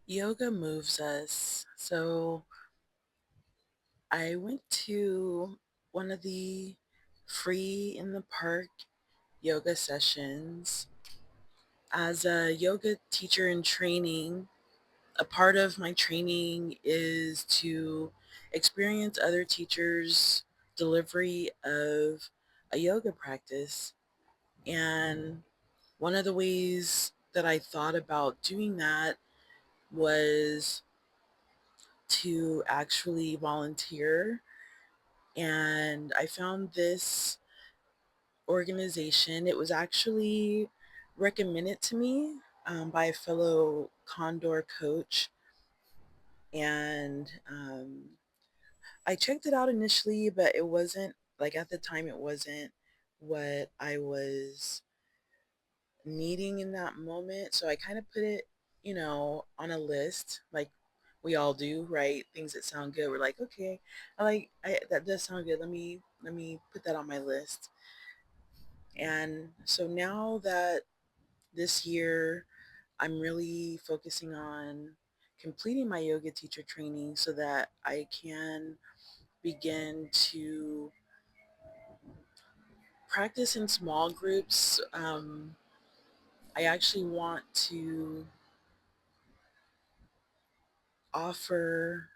Yoga moves us. So I went to one of the free in the park yoga sessions. As a yoga teacher in training, a part of my training is to experience other teachers' delivery of a yoga practice. And one of the ways that I thought about doing that was to actually volunteer. And I found this organization. It was actually recommended to me by a fellow Condor coach. And I checked it out initially, but it wasn't, like at the time, it wasn't what I was needing in that moment. So I kind of put it, on a list, like we all do, right? Things that sound good. We're like, okay, that does sound good. Let me put that on my list. And so now that this year I'm really focusing on completing my yoga teacher training so that I can begin to practice in small groups. I actually want to offer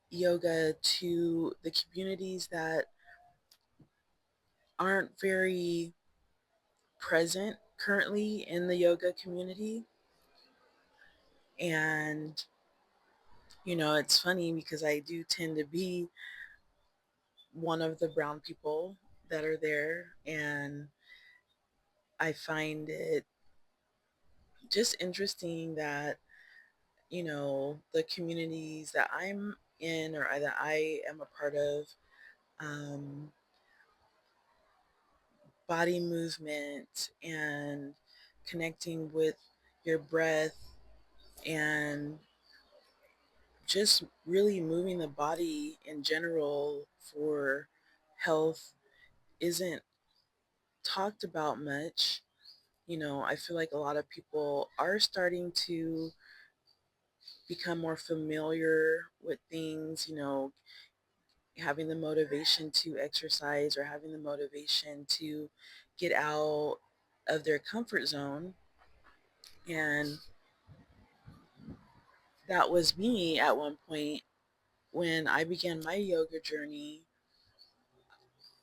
yoga to the communities that aren't very present currently in the yoga community. And, it's funny because I do tend to be one of the brown people that are there. And I find it just interesting that, the communities that I'm in or that I am a part of, um, body movement and connecting with your breath and just really moving the body in general for health isn't talked about much. I feel like a lot of people are starting to become more familiar with things, having the motivation to exercise or having the motivation to get out of their comfort zone. And that was me at one point when I began my yoga journey.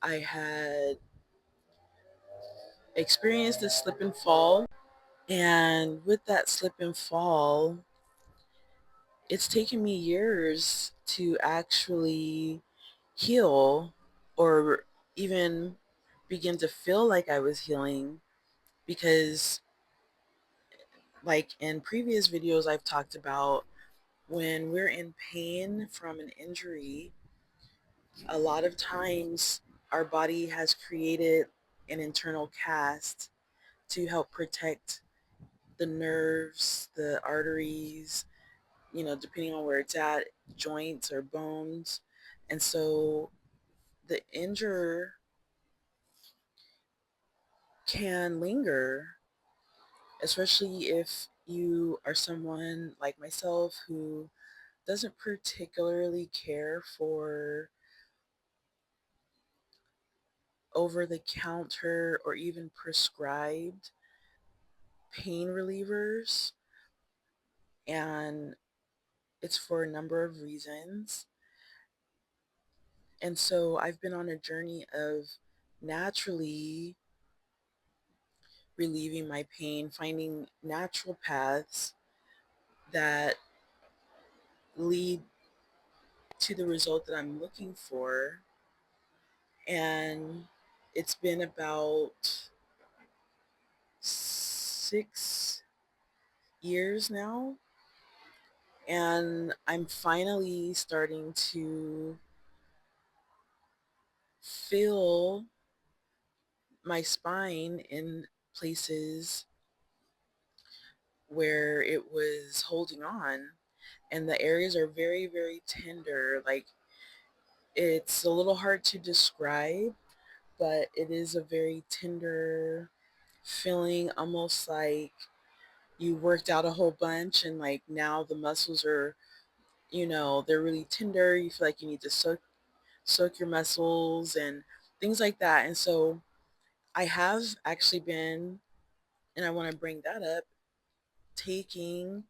I had experienced a slip and fall. And with that slip and fall, it's taken me years to actually heal or even begin to feel like I was healing because, like in previous videos, I've talked about when we're in pain from an injury, a lot of times our body has created an internal cast to help protect the nerves, the arteries, depending on where it's at, joints or bones. And so the injury can linger, especially if you are someone like myself who doesn't particularly care for over the counter or even prescribed pain relievers. And it's for a number of reasons. And so I've been on a journey of naturally relieving my pain, finding natural paths that lead to the result that I'm looking for. And it's been about 6 years now. And I'm finally starting to feel my spine in places where it was holding on. And the areas are very, very tender. Like, it's a little hard to describe, but it is a very tender feeling, almost like you worked out a whole bunch and like now the muscles are, they're really tender. You feel like you need to soak your muscles and things like that. And so I have actually been, and I want to bring that up, taking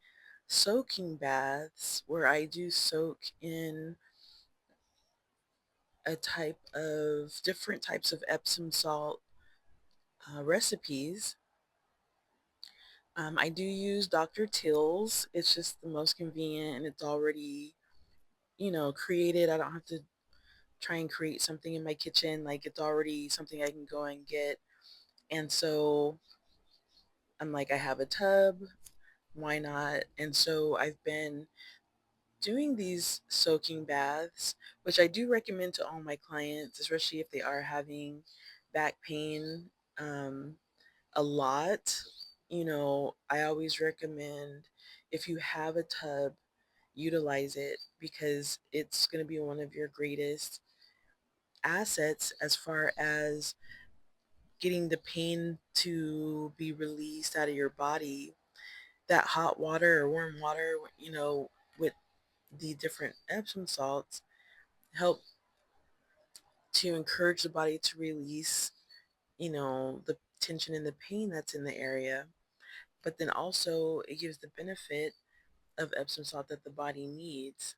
soaking baths where I do soak in a type of different types of Epsom salt recipes. I do use Dr. Till's. It's just the most convenient and it's already, created. I don't have to try and create something in my kitchen. Like it's already something I can go and get. And so I'm like, I have a tub. Why not? And so I've been doing these soaking baths, which I do recommend to all my clients, especially if they are having back pain a lot. I always recommend if you have a tub, utilize it because it's going to be one of your greatest assets as far as getting the pain to be released out of your body. That hot water or warm water, with the different Epsom salts help to encourage the body to release, the tension and the pain that's in the area. But then also it gives the benefit of Epsom salt that the body needs.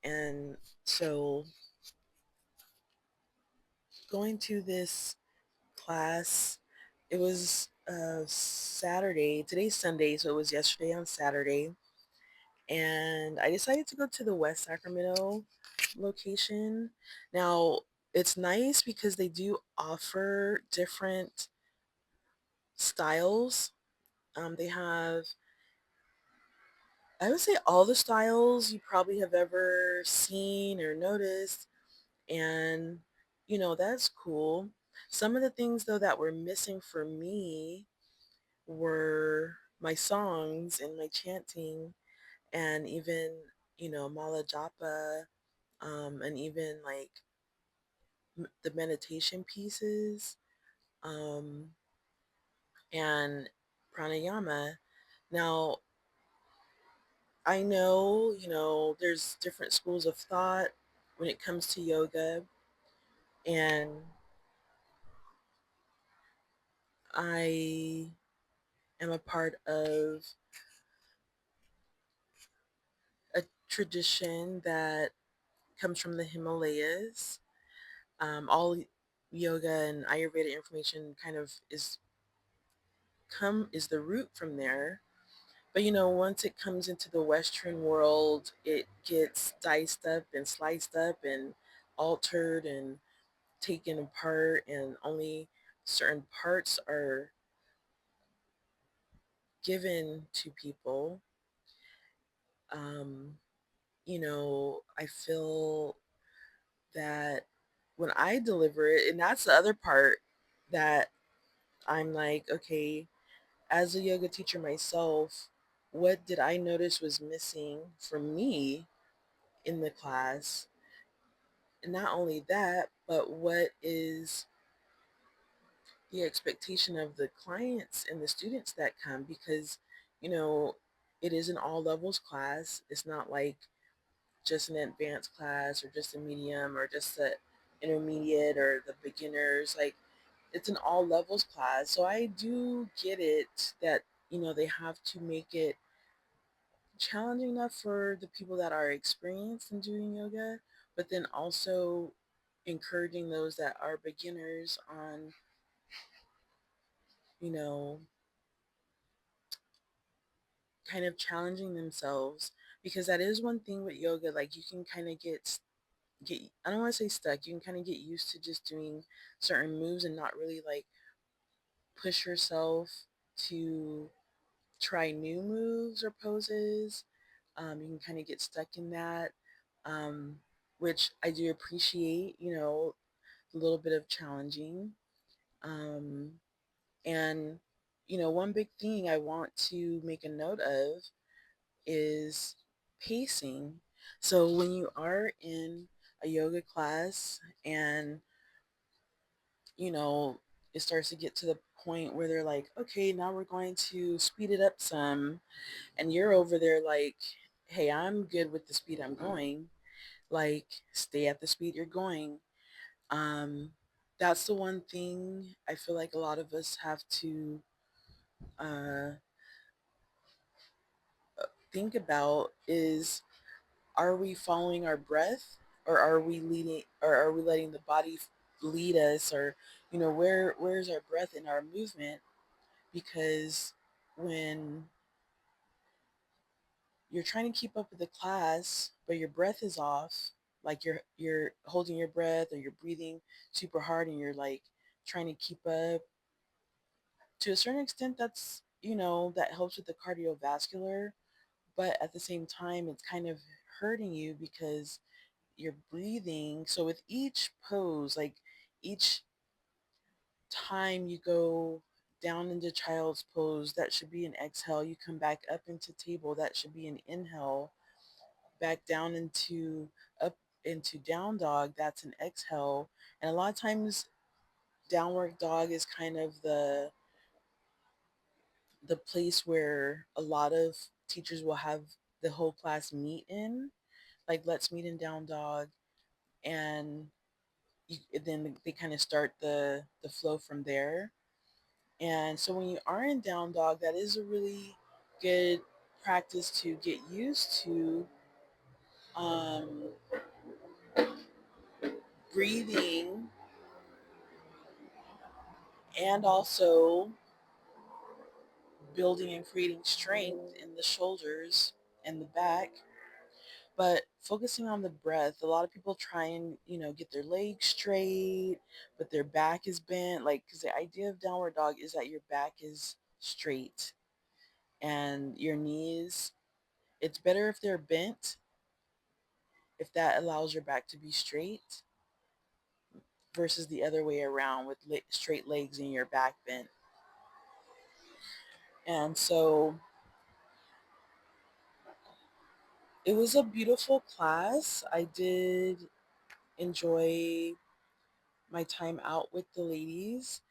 And so going to this class, it was Saturday. Today's Sunday, so it was yesterday on Saturday. And I decided to go to the West Sacramento location. Now, it's nice because they do offer different styles. They have, I would say, all the styles you probably have ever seen or noticed. And, that's cool. Some of the things, though, that were missing for me were my songs and my chanting and even, Mala Japa, and even like the meditation pieces, um, and pranayama. Now, I know, there's different schools of thought when it comes to yoga, and I am a part of a tradition that comes from the Himalayas. All yoga and Ayurveda information kind of is the root from there. But once it comes into the Western world, it gets diced up and sliced up and altered and taken apart, and only certain parts are given to people. Um, I feel that when I deliver it, and that's the other part that I'm like, okay, as a yoga teacher myself, what did I notice was missing from me in the class? And not only that, but what is the expectation of the clients and the students that come? Because, you know, it is an all levels class. It's not like just an advanced class or just a medium or just the intermediate or the beginners. Like, it's an all levels class. So I do get it that, they have to make it challenging enough for the people that are experienced in doing yoga, but then also encouraging those that are beginners on, you know, kind of challenging themselves, because that is one thing with yoga. Like, you can kind of get, I don't want to say stuck. You can kind of get used to just doing certain moves and not really like push yourself to try new moves or poses. You can kind of get stuck in that, um, which I do appreciate, a little bit of challenging. Um, and, one big thing I want to make a note of is pacing. So when you are in a yoga class and, you know, it starts to get to the point where they're like, okay, now we're going to speed it up some. And you're over there like, hey, I'm good with the speed I'm going. Like, stay at the speed you're going. Um, that's the one thing I feel like a lot of us have to uh, think about is, are we following our breath, or are we leading, or are we letting the body lead us, or where's our breath in our movement? Because when you're trying to keep up with the class but your breath is off, like you're holding your breath, or you're breathing super hard and you're like trying to keep up, to a certain extent that's, that helps with the cardiovascular, but at the same time it's kind of hurting you because you're breathing. So with each pose, like each time you go down into child's pose, that should be an exhale. You come back up into table, that should be an inhale. Back down into up into down dog, that's an exhale. And a lot of times downward dog is kind of the place where a lot of teachers will have the whole class meet in, like let's meet in down dog. And then they kind of start the flow from there. And so when you are in down dog, that is a really good practice to get used to, um, breathing, and also building and creating strength in the shoulders and the back. But focusing on the breath, a lot of people try and, get their legs straight, but their back is bent. Like, because the idea of downward dog is that your back is straight and your knees, it's better if they're bent, if that allows your back to be straight, versus the other way around with straight legs and your back bent. And so it was a beautiful class. I did enjoy my time out with the ladies.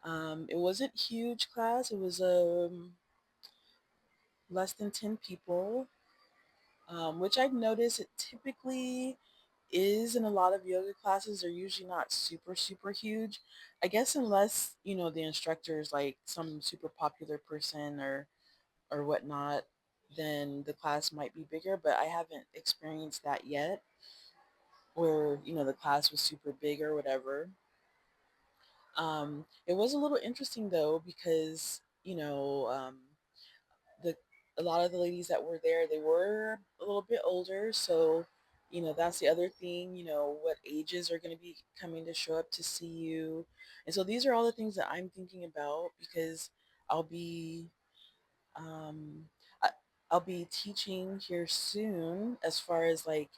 It wasn't huge class. It was less than 10 people, which I've noticed it typically is in a lot of yoga classes. They're usually not super, super huge. I guess unless, the instructor is like some super popular person or whatnot, then the class might be bigger, but I haven't experienced that yet, where, the class was super big or whatever. It was a little interesting though because the a lot of the ladies that were there, they were a little bit older, so that's the other thing. What ages are going to be coming to show up to see you, and so these are all the things that I'm thinking about because I'll be um, I, I'll be teaching here soon, as far as like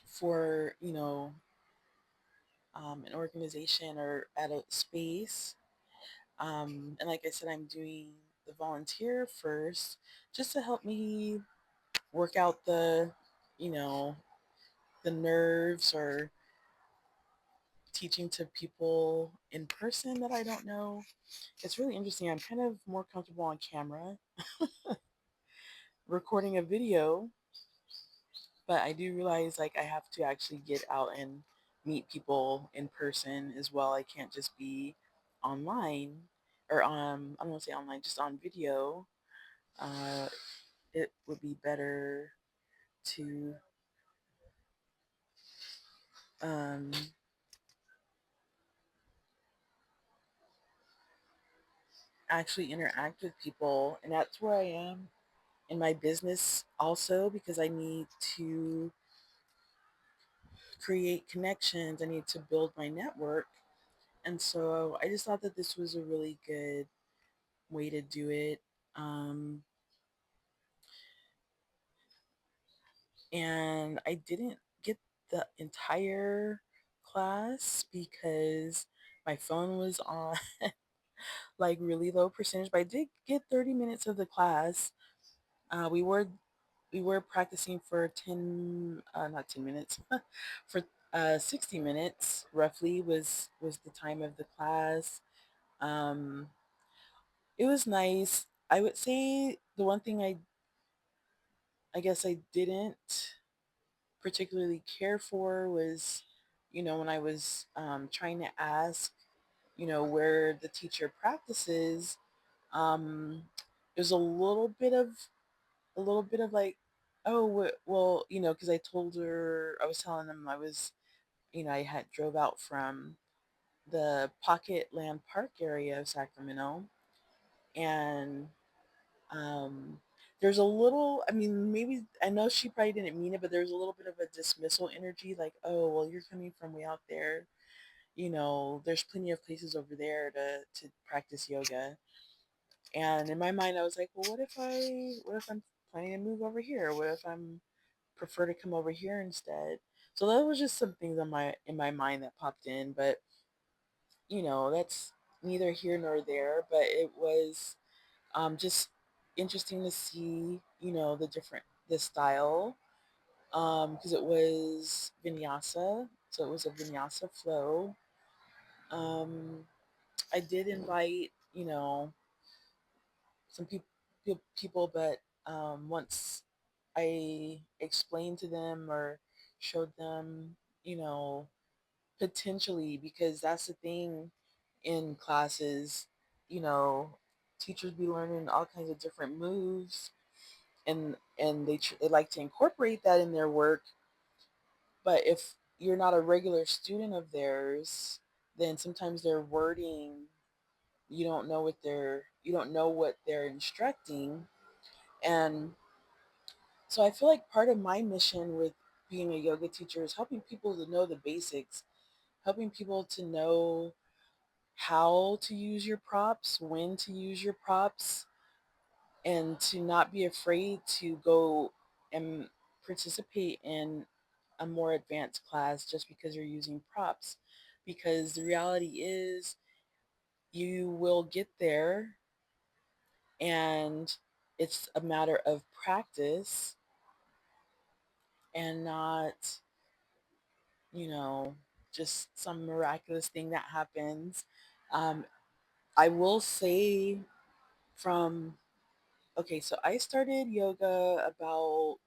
for an organization or at a space. And like I said, I'm doing the volunteer first just to help me work out you know, the nerves, or teaching to people in person that I don't know. It's really interesting. I'm kind of more comfortable on camera recording a video, but I do realize like I have to actually get out and meet people in person as well. I can't just be online, or I don't want to say online, just on video. Uh, it would be better to um, actually interact with people. And that's where I am in my business also, because I need to create connections. I need to build my network. And so I just thought that this was a really good way to do it. Um, and I didn't get the entire class because my phone was on like really low percentage, but I did get 30 minutes of the class. Uh, we were we were practicing for 10 not 10 minutes for 60 minutes roughly was the time of the class. Um, it was nice. I would say the one thing I guess I didn't particularly care for was, when I was trying to ask, where the teacher practices. Um, there's a little bit of like, oh, well, because I was telling them I was, I had drove out from the Pocket Land Park area of Sacramento, and um, there's a little, I mean, maybe I know she probably didn't mean it, but there's a little bit of a dismissal energy, like, oh, well, you're coming from way out there. There's plenty of places over there to practice yoga. And in my mind, I was like, well, what if I'm planning to move over here? What if I'm prefer to come over here instead? So that was just some things in my mind that popped in, but that's neither here nor there. But it was just interesting to see, the style, because it was vinyasa, so it was a vinyasa flow. Um, I did invite, some people, but once I explained to them or showed them, you know, potentially, because that's the thing in classes, you know, teachers be learning all kinds of different moves, and they like to incorporate that in their work. But if you're not a regular student of theirs, then sometimes their wording, you don't know what they're instructing. And so I feel like part of my mission with being a yoga teacher is helping people to know the basics, helping people to know how to use your props, when to use your props, and to not be afraid to go and participate in a more advanced class just because you're using props. Because the reality is, you will get there, and it's a matter of practice and not, you know, just some miraculous thing that happens. Um, I will say from, okay, so I started yoga about,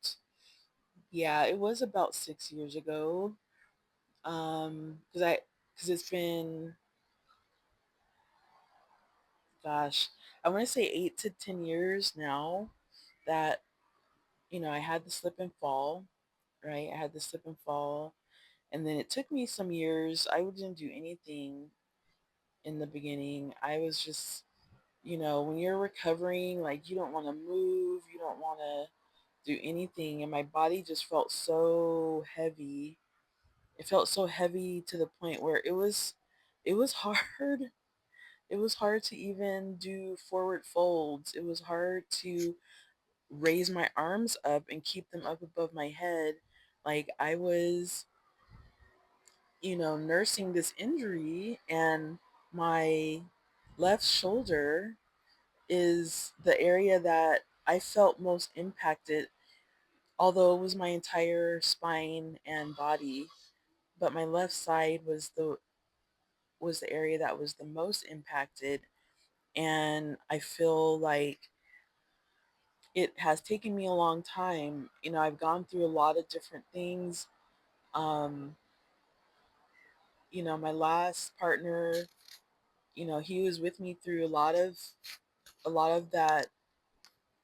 yeah, it was about 6 years ago. Because it's been, gosh, I want to say 8 to 10 years now that, I had the slip and fall, right? I had the slip and fall. And then it took me some years. I didn't do anything in the beginning. I was just, when you're recovering, like, you don't want to move, you don't want to do anything. And my body just felt so heavy. It felt so heavy to the point where it was hard. It was hard to even do forward folds. It was hard to raise my arms up and keep them up above my head. Like, I was, nursing this injury, and my left shoulder is the area that I felt most impacted, although it was my entire spine and body. But my left side was the area that was the most impacted, and I feel like it has taken me a long time. I've gone through a lot of different things. Um, my last partner, he was with me through a lot of that,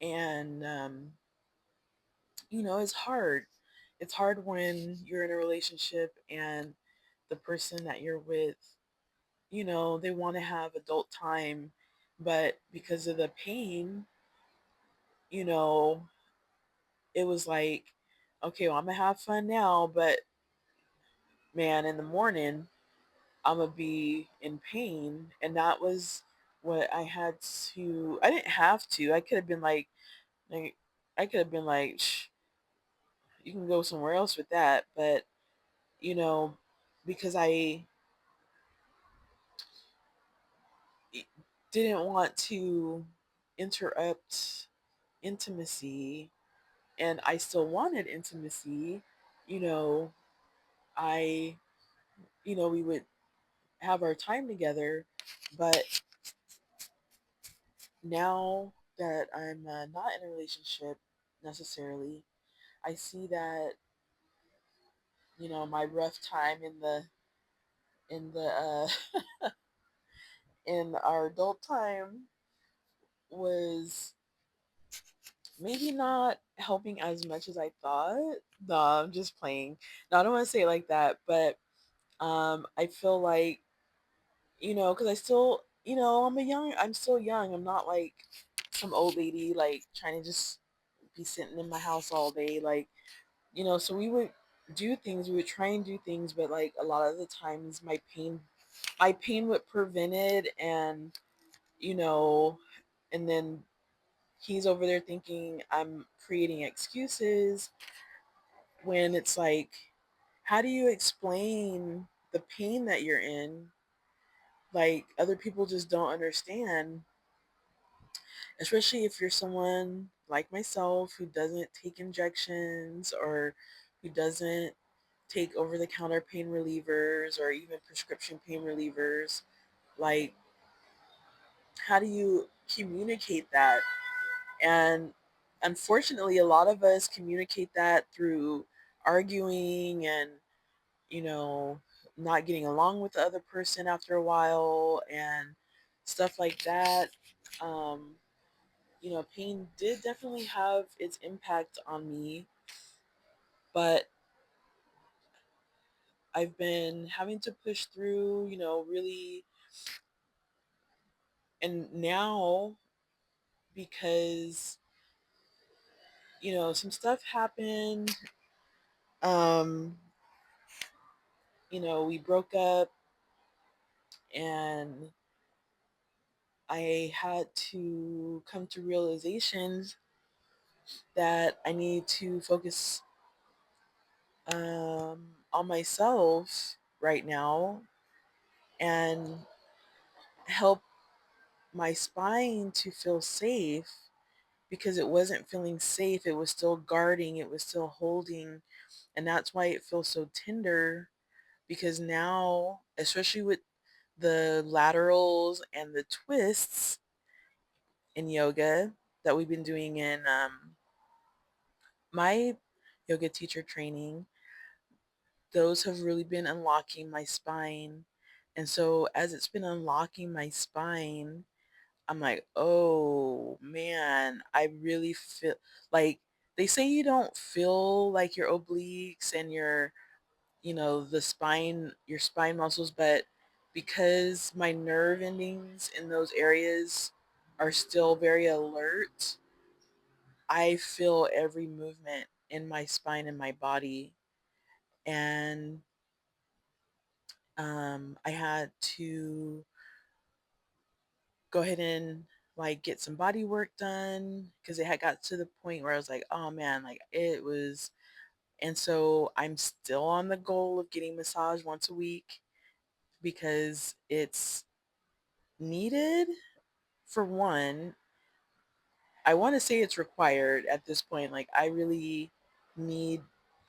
and it's hard. It's hard when you're in a relationship and the person that you're with, they want to have adult time, but because of the pain, you know, it was like, okay, well, I'm gonna have fun now, but man, in the morning, I'm gonna be in pain. And that was what I didn't have to. Like, I could have been like, Shh, you can go somewhere else with that. But, you know, because I didn't want to interrupt intimacy, and I still wanted intimacy, you know, I, we would have our time together. But now that I'm not in a relationship necessarily, I see that, my rough time in the in our adult time was maybe not helping as much as I thought. No, I'm just playing. No, I don't want to say it like that, but I feel like, because I'm still young. I'm not like some old lady like trying to just be sitting in my house all day. Like, so we would try and do things, but like a lot of the times my pain would prevent it, and you know, and then he's over there thinking I'm creating excuses when it's like, how do you explain the pain that you're in? Like, other people just don't understand, especially if you're someone like myself who doesn't take injections or who doesn't take over the counter pain relievers or even prescription pain relievers. Like, how do you communicate that? And unfortunately, a lot of us communicate that through arguing and, you know, not getting along with the other person after a while and stuff like that. Um, pain did definitely have its impact on me, but I've been having to push through, really. And now, because, some stuff happened, um, we broke up, and I had to come to realizations that I need to focus on myself right now and help my spine to feel safe, because it wasn't feeling safe. It was still guarding, it was still holding. And that's why it feels so tender, because now, especially with the laterals and the twists in yoga that we've been doing in my yoga teacher training, those have really been unlocking my spine. And so, as it's been unlocking my spine, I'm like, oh man, I really feel like, they say you don't feel like your obliques and your spine muscles, but because my nerve endings in those areas are still very alert, I feel every movement in my spine and my body. And I had to go ahead and like get some body work done because it had got to the point where I was like, oh man, like it was. And so I'm still on the goal of getting massage once a week because it's needed. For one, I want to say it's required at this point. Like need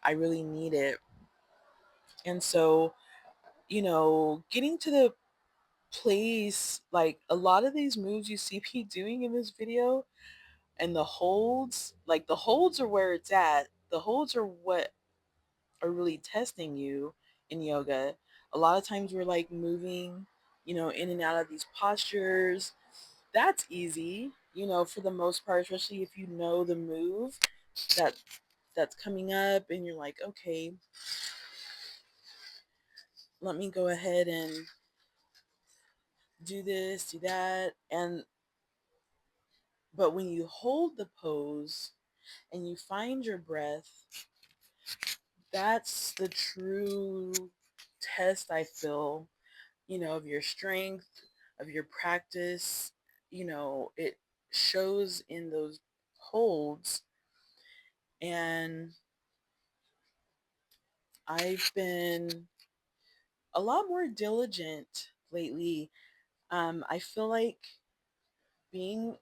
I really need it. And so, getting to the place, like a lot of these moves you see me doing in this video, and the holds are where it's at. The holds are what are really testing you in yoga. A lot of times we're like moving, in and out of these postures. That's easy, for the most part, especially if you know the move that that's coming up and you're like, okay, let me go ahead and do this, do that. And but when you hold the pose and you find your breath, that's the true test, I feel, of your strength, of your practice. It shows in those holds. And I've been a lot more diligent lately. I feel like being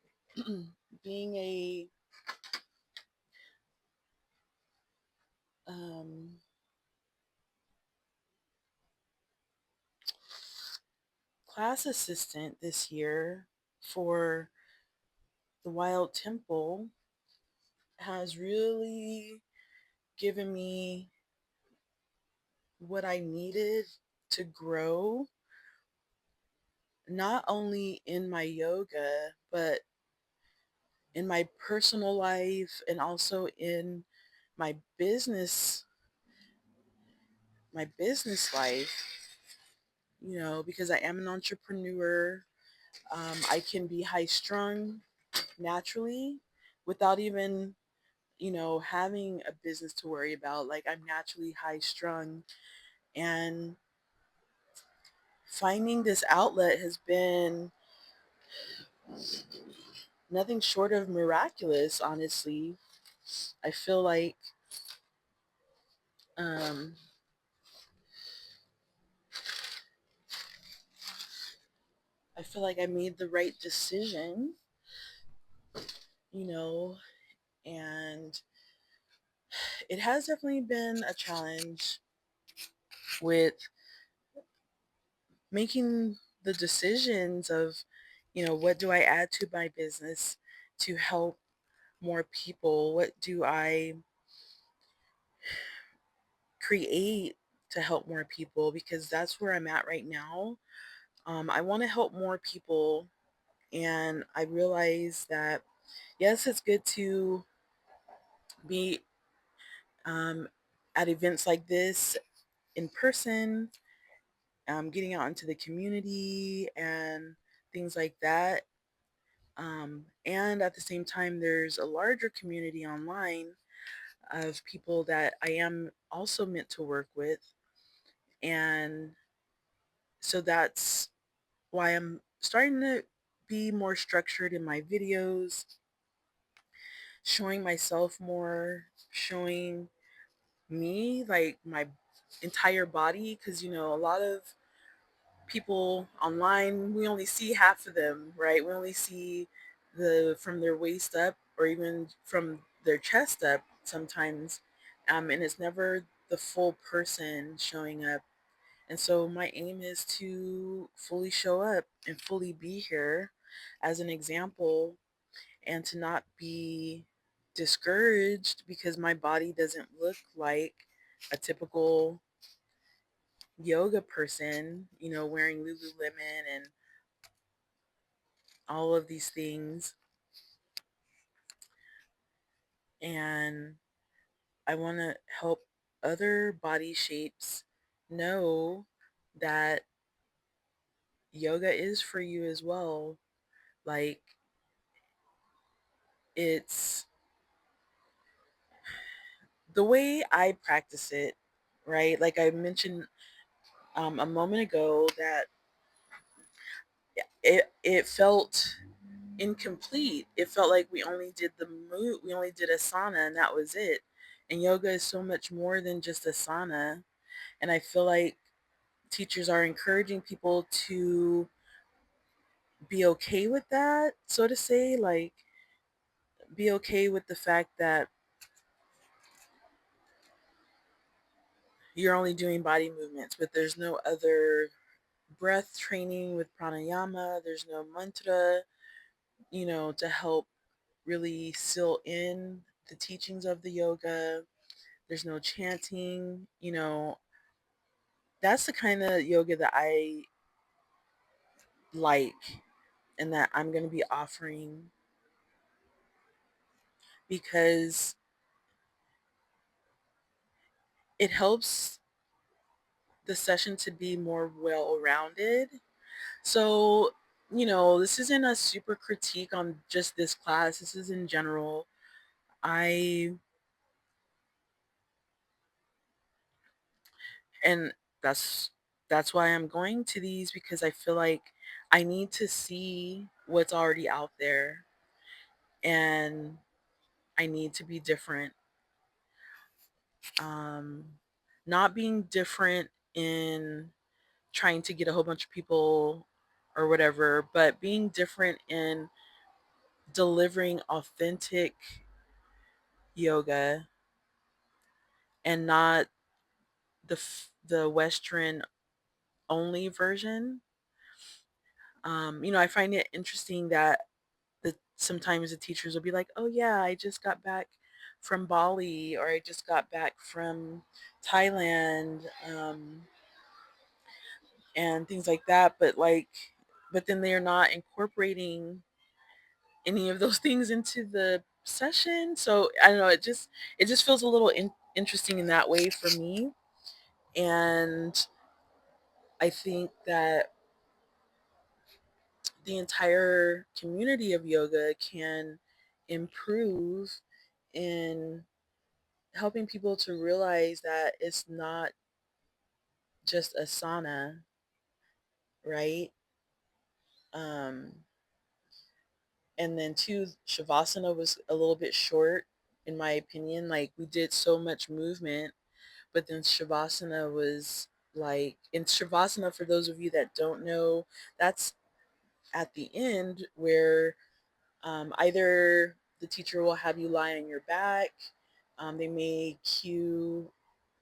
being a um, class assistant this year for the Wild Temple has really given me what I needed to grow, not only in my yoga, but in my personal life and also in my business my business life, because I am an entrepreneur. I can be high strung naturally without even, having a business to worry about. Like, I'm naturally high strung, and finding this outlet has been nothing short of miraculous, honestly. I feel like um, I made the right decision, you know, and it has definitely been a challenge with making the decisions of, what do I add to my business to help more people? What do I create to help more people? Because that's where I'm at right now. I want to help more people, and I realize that, yes, it's good to be um, at events like this in person, getting out into the community and things like that. And at the same time, there's a larger community online of people that I am also meant to work with. And so that's why I'm starting to be more structured in my videos, showing myself more, showing me, like, my entire body. Because, a lot of people online, we only see half of them, right? We only see the from their waist up, or even from their chest up sometimes, and it's never the full person showing up. And so my aim is to fully show up and fully be here as an example, and to not be discouraged because my body doesn't look like a typical yoga person, wearing Lululemon and all of these things. And I want to help other body shapes know that yoga is for you as well. Like, it's the way I practice it, right? Like I mentioned a moment ago, that it felt incomplete. It felt like we only did we only did asana, and that was it. And yoga is so much more than just asana. And I feel like teachers are encouraging people to be okay with that, so to say. Like, be okay with the fact that you're only doing body movements, but there's no other breath training with pranayama. There's no mantra, to help really seal in the teachings of the yoga. There's no chanting. That's the kind of yoga that I like, and that I'm going to be offering, because it helps the session to be more well-rounded. So, this isn't a super critique on just this class. This is in general. I and that's why I'm going to these, because I feel like I need to see what's already out there, and I need to be different. Um, Not being different in trying to get a whole bunch of people or whatever, but being different in delivering authentic yoga, and not the Western only version. I find it interesting that sometimes the teachers will be like, "Oh yeah, I just got back from Bali, or I just got back from Thailand," and things like that. But then they're not incorporating any of those things into the session. So I don't know. It just feels a little interesting in that way for me. And I think that the entire community of yoga can improve in helping people to realize that it's not just asana, right? Um, and then two, Shavasana was a little bit short, in my opinion. Like we did so much movement, but then Shavasana was in Shavasana, for those of you that don't know, that's at the end where either the teacher will have you lie on your back, they may cue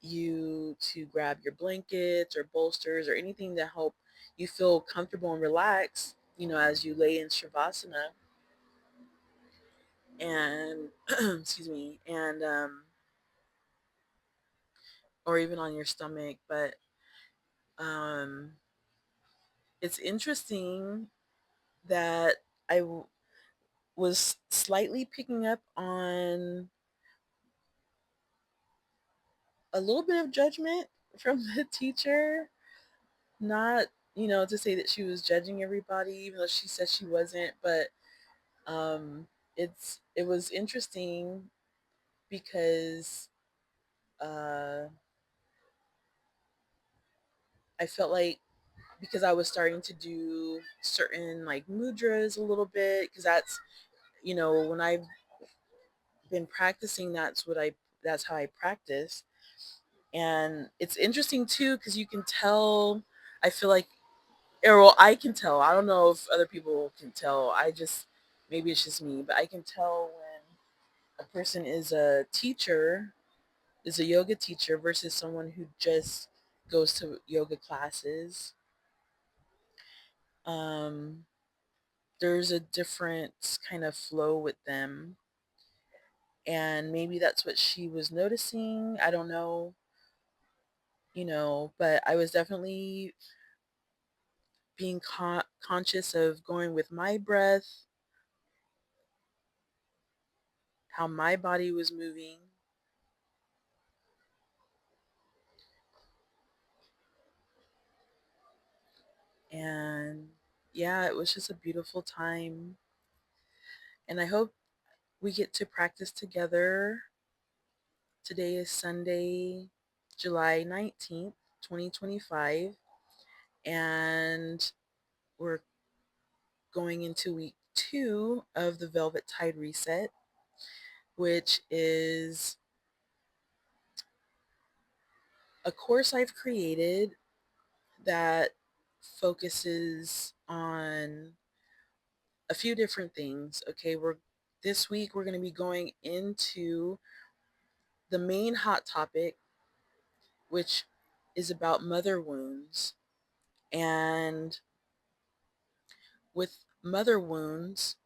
you to grab your blankets or bolsters or anything to help you feel comfortable and relaxed, as you lay in Shavasana, and excuse me, and or even on your stomach. But um, it's interesting that was slightly picking up on a little bit of judgment from the teacher. Not, to say that she was judging everybody, even though she said she wasn't, but um, it was interesting because uh, I felt like, because I was starting to do certain like mudras a little bit, because when I've been practicing, that's how I practice. And it's interesting too, because you can tell, I feel like, or well, I can tell. I don't know if other people can tell. Maybe it's just me, but I can tell when a person is a yoga teacher versus someone who just goes to yoga classes. Um, there's a different kind of flow with them. And maybe that's what she was noticing. I don't know, but I was definitely being conscious of going with my breath, how my body was moving. And yeah, it was just a beautiful time. And I hope we get to practice together. Today is Sunday, July 19th, 2025. And we're going into week 2 of the Velvet Tide Reset, which is a course I've created that focuses on a few different things. Okay, this week we're going to be going into the main hot topic, which is about mother wounds. And with mother wounds,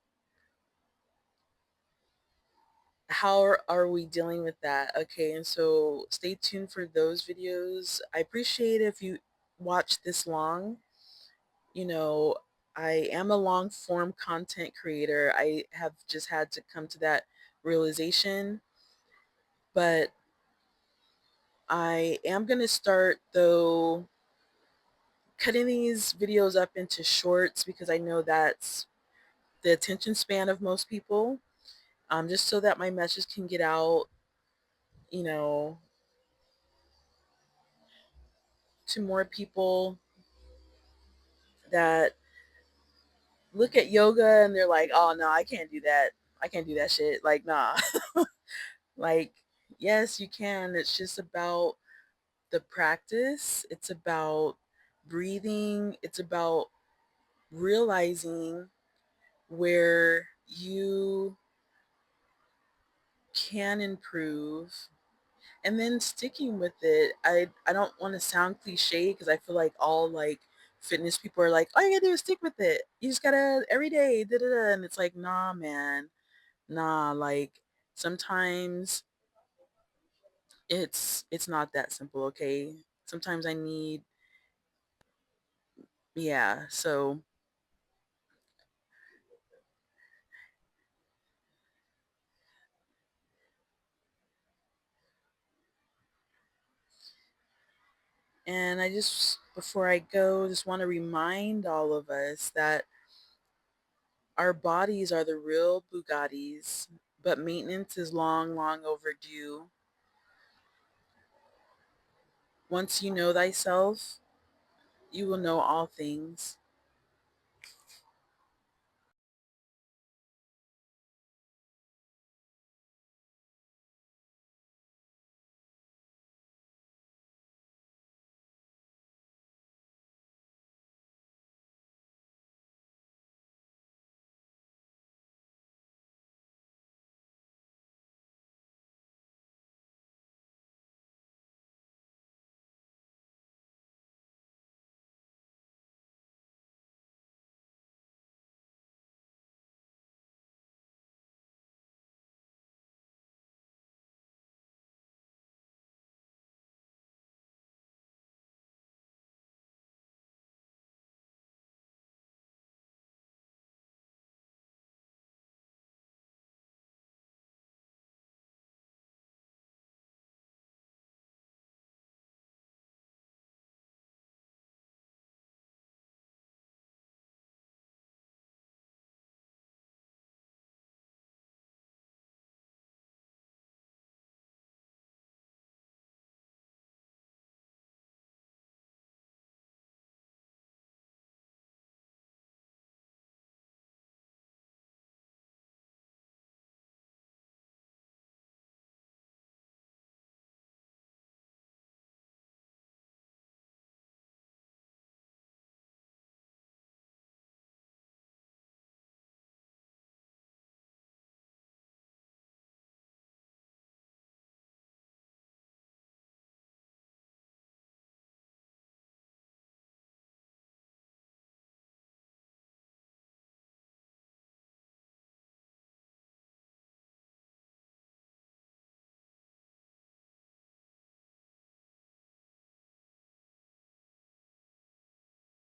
how are we dealing with that? Okay, and so stay tuned for those videos. I appreciate if you watch this long. You know, I am a long form content creator. I have just had to come to that realization. But I am going to start, though, cutting these videos up into shorts, because I know that's the attention span of most people, just so that my message can get out, you know, to more people that look at yoga and they're like, oh no, I can't do that. I can't do that shit. Like, nah. Like, yes, you can. It's just about the practice. It's about breathing. It's about realizing where you can improve and then sticking with it. I don't want to sound cliche, because I feel like all like fitness people are like, all you gotta do is stick with it. You just gotta every day, da da da. And it's like, nah, man, nah. Like sometimes it's not that simple. Okay, sometimes I need, yeah. So, and I just before I go, just want to remind all of us that our bodies are the real Bugattis, but maintenance is long, long overdue. Once you know thyself, you will know all things.